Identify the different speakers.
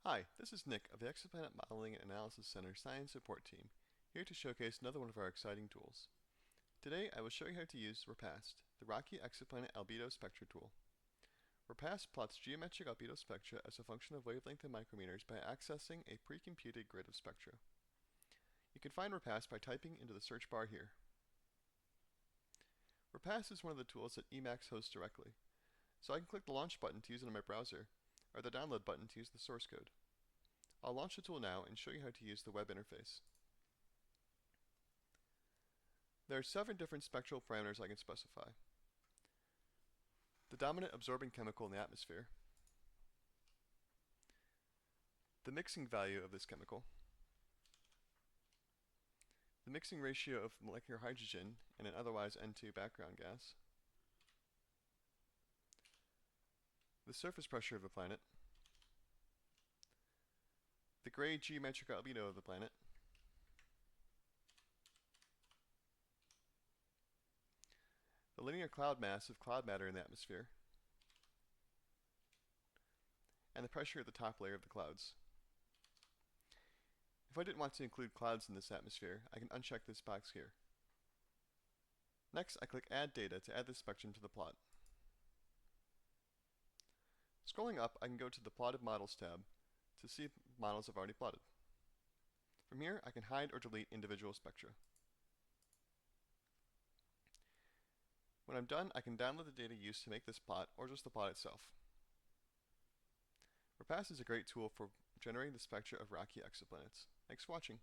Speaker 1: Hi, this is Nick of the ExoPlanet Modeling and Analysis Center Science Support Team, here to showcase another one of our exciting tools. Today I will show you how to use REPAST, the Rocky Exoplanet Albedo Spectra tool. REPAST plots geometric albedo spectra as a function of wavelength and micrometers by accessing a pre-computed grid of spectra. You can find REPAST by typing into the search bar here. REPAST is one of the tools that Emacs hosts directly, so I can click the Launch button to use it on my browser, or the Download button to use the source code. I'll launch the tool now and show you how to use the web interface. There are 7 different spectral parameters I can specify. The dominant absorbing chemical in the atmosphere, the mixing value of this chemical, the mixing ratio of molecular hydrogen in an otherwise N2 background gas, the surface pressure of the planet, the gray geometric albedo of the planet, the linear cloud mass of cloud matter in the atmosphere, and the pressure at the top layer of the clouds. If I didn't want to include clouds in this atmosphere, I can uncheck this box here. Next, I click Add Data to add this spectrum to the plot. Scrolling up, I can go to the Plotted Models tab to see models I've already plotted. From here, I can hide or delete individual spectra. When I'm done, I can download the data used to make this plot or just the plot itself. REPAST is a great tool for generating the spectra of rocky exoplanets. Thanks for watching.